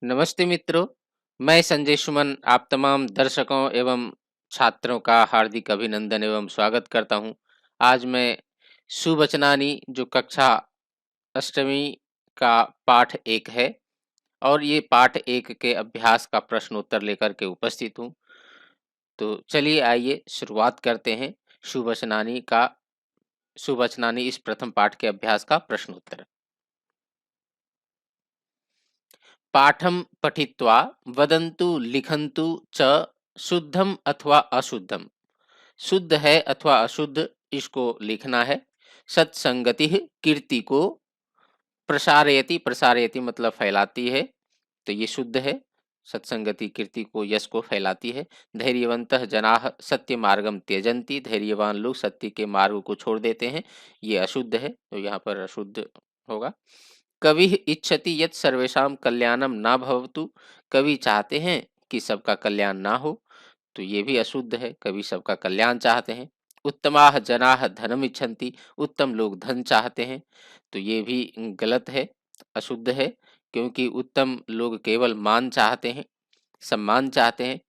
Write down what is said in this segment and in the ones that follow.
नमस्ते मित्रों, मैं संजय सुमन आप तमाम दर्शकों एवं छात्रों का हार्दिक अभिनंदन एवं स्वागत करता हूं। आज मैं सुवचनानी जो कक्षा अष्टमी का पाठ 1 है और ये पाठ 1 के अभ्यास का प्रश्नोत्तर लेकर के उपस्थित हूं। तो चलिए आइए शुरुआत करते हैं सुवचनानी इस प्रथम पाठ के अभ्यास का प्रश्नोत्तर। पाठम पठित्वा वदन्तु लिखन्तु च शुद्धम अथवा अशुद्धम। शुद्ध है अथवा अशुद्ध इसको लिखना है। सत्संगति कीर्ति को प्रसारयति, प्रसारयति मतलब फैलाती है, तो ये शुद्ध है। सत्संगति कीर्ति को, यश को फैलाती है। धैर्यवंतः जनाः सत्य मार्गम त्यजन्ति, धैर्यवान लोग सत्य के मार्ग को छोड़ देते हैं, ये अशुद्ध है, तो यहाँ पर अशुद्ध होगा। कवि इच्छति यत् सर्वेषां कल्याणम ना भवतु, कवि चाहते हैं कि सबका कल्याण ना हो, तो ये भी अशुद्ध है, कवि सबका कल्याण चाहते हैं। उत्तमाः जनाः धनम इच्छन्ति, उत्तम लोग धन चाहते हैं, तो ये भी गलत है, अशुद्ध है, क्योंकि उत्तम लोग केवल मान चाहते हैं, सम्मान चाहते हैं।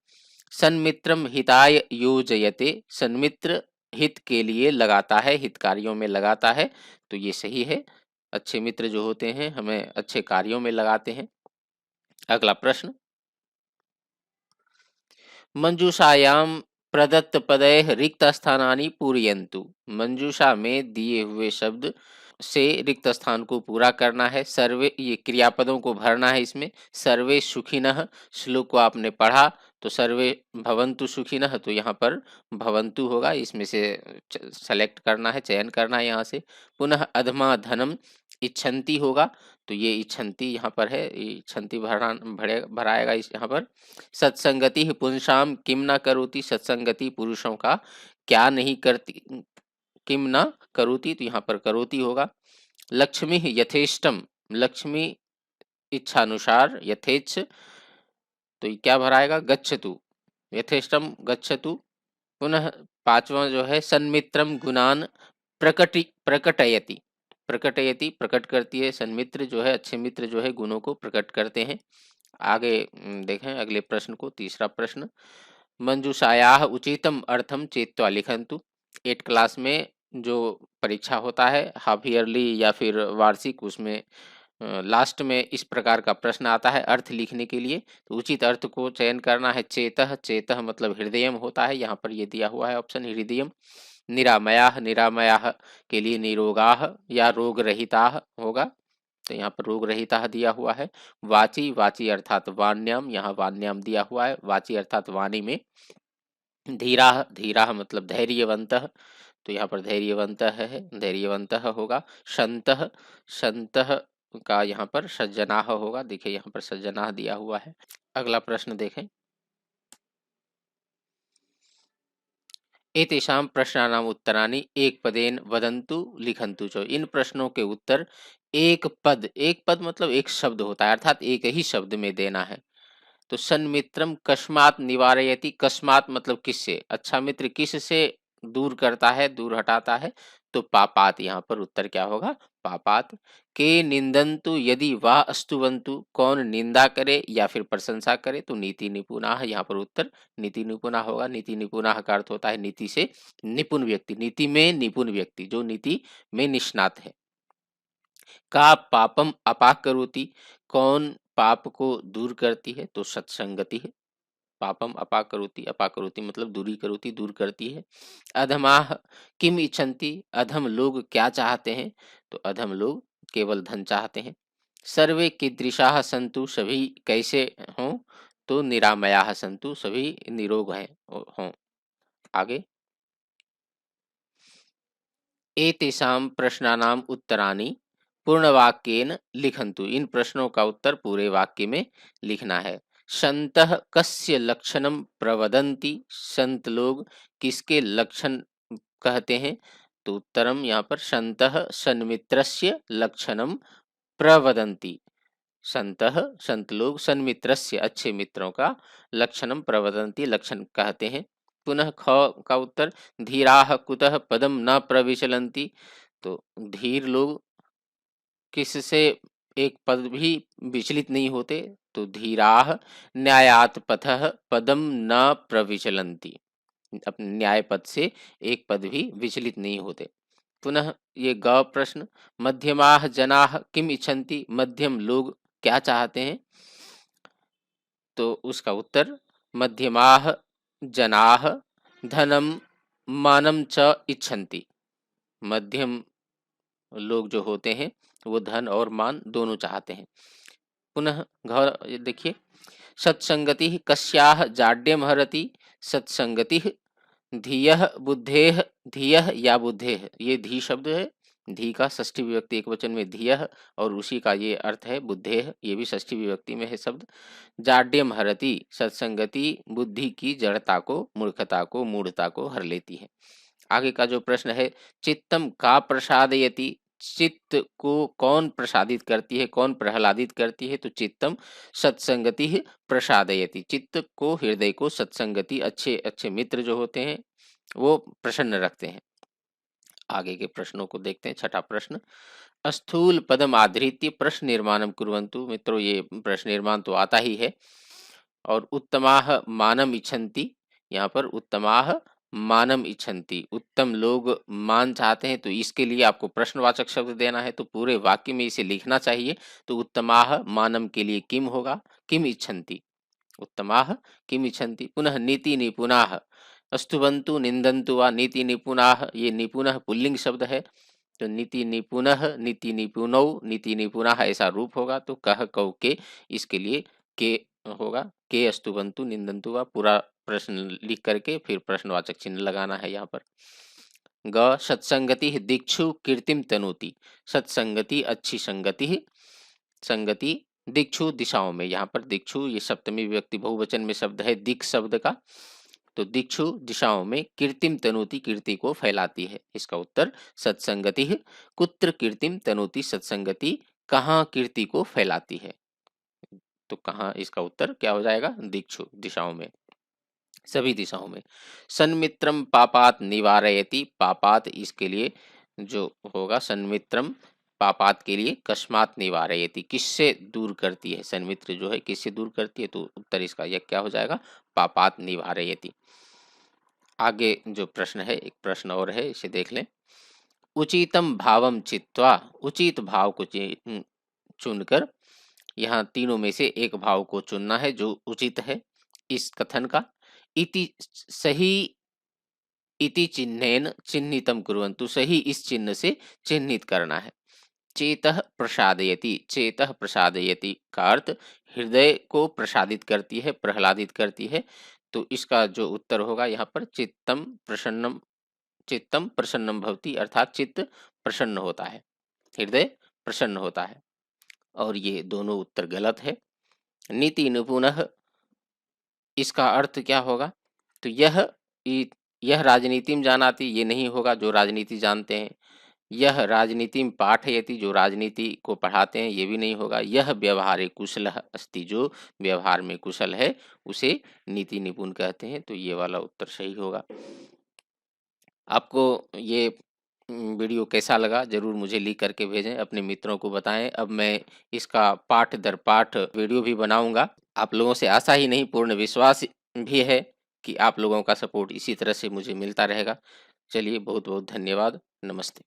सन्मित्रम हिताय योजयते, सन्मित्र हित के लिए लगाता है, हित कार्यों में लगाता है, तो ये सही है। अच्छे मित्र जो होते हैं हमें अच्छे कार्यों में लगाते हैं। अगला प्रश्न, मंजूषायां प्रदत्त पदैः रिक्त स्थानानि पूरयन्तु। मंजूषा में दिए हुए शब्द से रिक्त स्थान को पूरा करना है। सर्वे, ये क्रियापदों को भरना है इसमें। सर्वे सुखिनः, श्लोक को आपने पढ़ा, तो सर्वे भवन्तु सुखिनः, तो यहाँ पर भवन्तु होगा, इसमें से सेलेक्ट करना है, चयन करना है यहाँ से। पुनः अधमा धनम इच्छन्ति होगा, तो ये इच्छन्ति यहाँ पर है, इच्छन्ति भराएगा इस यहाँ पर। सत्संगति पुंसाम किम न करोति, सत्संगति पुरुषों का क्या नहीं करती, किम न करोति, तो यहाँ पर करोति होगा। लक्ष्मी यथेष्टम, लक्ष्मी इच्छानुसार, यथेच्छ, तो ये क्या भराएगा, गच्छतु, यथेष्टम गच्छतु। पुनः पांचवा जो है, सन्मित्रम गुणान प्रकटयति, प्रकटयति प्रकट करती है, सन्मित्र जो है, अच्छे मित्र जो है गुणों को प्रकट करते हैं। आगे देखें अगले प्रश्न को, तीसरा प्रश्न, मंजूषायाः उचितम अर्थम चेत्वा लिखन्तु। 8 क्लास में जो परीक्षा होता है, हाफ ईयरली या फिर वार्षिक, उसमें लास्ट में इस प्रकार का प्रश्न आता है अर्थ लिखने के लिए, तो उचित अर्थ को चयन करना है। चेतः, चेतः मतलब हृदयम होता है, यहाँ पर ये दिया हुआ है ऑप्शन हृदयम। निरामयाः, निरामयाः के लिए निरोगाः या रोग रहिताः होगा, तो यहाँ पर रोग रहिता दिया हुआ है। वाची, वाची अर्थात वाण्याम, यहाँ वाण्याम दिया हुआ है, वाची अर्थात वाणी में। धीराः, धीराः मतलब धैर्यवन्तः, तो यहाँ पर धैर्यवंत है, धैर्यवंत होगा। संतः, संतः का यहाँ पर सज्जनाः होगा, देखिए यहाँ पर सज्जनाः दिया हुआ है। अगला प्रश्न देखें, एतेषां प्रश्नानाम् उत्तराणि एक पदेन वदन्तु लिखन्तु च। इन प्रश्नों के उत्तर एक पद, एक पद मतलब एक शब्द होता है, अर्थात एक ही शब्द में देना है। तो सन्मित्रम कस्मात् निवारयति, कस्मात् मतलब किससे, अच्छा मित्र किससे दूर करता है, दूर हटाता है, तो पापात, यहाँ पर उत्तर क्या होगा, पापात। के निंदन्तु यदि वाह अस्तुवन्तु, कौन निंदा करे या फिर प्रशंसा करे, तो नीति निपुणाः, यहाँ पर उत्तर नीति निपुणा होगा। नीति निपुणाः का अर्थ होता है नीति से निपुण व्यक्ति, नीति में निपुण व्यक्ति, जो नीति में निष्णात है। का पापम अपाकरोति, कौन पाप को दूर करती है, तो सत्संगति है। पापम अपाकरोति, अपाकरोति मतलब दूरी करोति, दूर करती है। अधमाः किम इच्छन्ति, अधम लोग क्या चाहते हैं, तो अधम लोग केवल धन चाहते हैं। सर्वे कीदृशाः सन्तु, सभी कैसे हों, तो निरामयाः सन्तु, सभी निरोग हैं हों। आगे, एतेषां प्रश्नानाम् उत्तराणि पूर्णवाक्येन लिखन्तु। इन प्रश्नों का उत्तर पूरे वाक्य में लिखना है। संतः कस्य लक्षणम प्रवदन्ति, संत लोग किसके लक्षण कहते हैं, तो उत्तरम यहाँ पर संतः सन्मित्रस्य लक्षणम प्रवदन्ति। संतः संत लोग सन्मित्रस्य अच्छे मित्रों का लक्षणम प्रवदन्ति लक्षण कहते हैं। पुनः ख का उत्तर, धीराः कुतः पदम न प्रविचलन्ति, तो धीर लोग किससे एक पद भी विचलित नहीं होते। तो धीराः न्यायात् पथः पदम न प्रविचलन्ति, अपने न्याय पद से एक पद भी विचलित नहीं होते। पुनः ये ग प्रश्न, मध्यमाः जनाः किम इच्छन्ति, मध्यम लोग क्या चाहते हैं? तो उसका उत्तर, मध्यमाः जनाः धनम मानम च इच्छन्ति। मध्यम लोग जो होते हैं वो धन और मान दोनों चाहते हैं। पुनः घर देखिए, सत्संगति कस्याः जाड्यम हरति, सत्संगति धीयः बुद्धेः, धीयः या बुद्धेः, ये धी शब्द है। धी का षष्ठी विभक्ति एक वचन में धीयः और उसी का ये अर्थ है बुद्धेः, ये भी षष्ठी विभक्ति में है शब्द। जाड्यम हरति, सत्संगति बुद्धि की जड़ता को, मूर्खता को, मूढ़ता को हर लेती है। आगे का जो प्रश्न है, चित्तम का प्रसादयति, चित्त को कौन प्रसादित करती है, कौन प्रहलादित करती है? तो चित्तम सत्संगति प्रसादयति, चित्त को, हृदय को सत्संगति, अच्छे अच्छे मित्र जो होते हैं वो प्रसन्न रखते हैं। आगे के प्रश्नों को देखते हैं। छठा प्रश्न, स्थूल पदम आधृत्य प्रश्न निर्माणम कुर्वन्तु। मित्रों ये प्रश्न निर्माण तो आता ही है। और उत्तमाः मानम इच्छन्ति, यहाँ पर उत्तमाः मानम इच्छन्ति, उत्तम लोग मान चाहते हैं, तो इसके लिए आपको प्रश्नवाचक शब्द देना है, तो पूरे वाक्य में इसे लिखना चाहिए। तो उत्तमाः मानम के लिए किम होगा, किम इच्छन्ति, उत्तमाः किम इच्छन्ति। पुनः नीति निपुणाः, स्तुवन्तु निंदन्तु वा नीति निपुणाः, ये निपुणः पुल्लिंग शब्द है, तो नीति निपुणः, नीति निपुणौ, नीति निपुणाः ऐसा रूप होगा। तो कह कौ के, इसके लिए के होगा, के स्तुवन्तु निंदन्तु वा, पूरा प्रश्न लिख करके फिर प्रश्नवाचक चिन्ह लगाना है यहाँ पर। ग सत्संगति दिक्षु कीर्तिम तनोति, सत्संगति अच्छी संगति, संगति दिक्षु दिशाओं में, यहाँ पर दिक्षु ये सप्तमी विभक्ति बहुवचन में शब्द है दिक् शब्द का, तो दिक्षु दिशाओं में, कीर्तिम तनोति कीर्ति को फैलाती है। इसका उत्तर सत्संगति कुत्र कीर्तिम तनोति, सत्संगति कहाँ कीर्ति को फैलाती है। तो कहाँ, इसका उत्तर क्या हो जाएगा, दिक्षु दिशाओं में, सभी दिशाओं में। सन्मित्रम पापात निवारयति, पापात इसके लिए जो होगा, सन्मित्रम पापात के लिए कस्मात निवारयति, किससे दूर करती है, सन्मित्र जो है किससे दूर करती है, तो उत्तर इसका यह क्या हो जाएगा, पापात निवारयति। आगे जो प्रश्न है, एक प्रश्न और है, इसे देख लें। उचितम भावम चित्वा, उचित भाव को चुनकर, यहाँ तीनों में से एक भाव को चुनना है जो उचित है इस कथन का। इति सही, इति चिन्हेन चिन्हितम कुर्वन्तु, सही इस चिन्ह से चिन्हित करना है। चेतः प्रसादयति, चेतः प्रसादयति का अर्थ हृदय को प्रसादित करती है, प्रहलादित करती है। तो इसका जो उत्तर होगा यहाँ पर, चित्तम प्रसन्नम, चित्तम प्रसन्नम भवति, अर्थात चित्त प्रसन्न होता है, हृदय प्रसन्न होता है। और ये दोनों उत्तर गलत है। नीति निपुणः, इसका अर्थ क्या होगा, तो यह राजनीति में जानाति, ये नहीं होगा जो राजनीति जानते हैं। यह राजनीति में पाठयति, जो राजनीति को पढ़ाते हैं, ये भी नहीं होगा। यह व्यवहारे कुशलः अस्ति, जो व्यवहार में कुशल है उसे नीति निपुण कहते हैं। तो ये वाला उत्तर सही होगा। आपको ये वीडियो कैसा लगा जरूर मुझे लिख करके भेजें, अपने मित्रों को बताएं। अब मैं इसका पाठ दर पाठ वीडियो भी बनाऊंगा। आप लोगों से आशा ही नहीं, पूर्ण विश्वास भी है कि आप लोगों का सपोर्ट इसी तरह से मुझे मिलता रहेगा। चलिए, बहुत बहुत धन्यवाद। नमस्ते।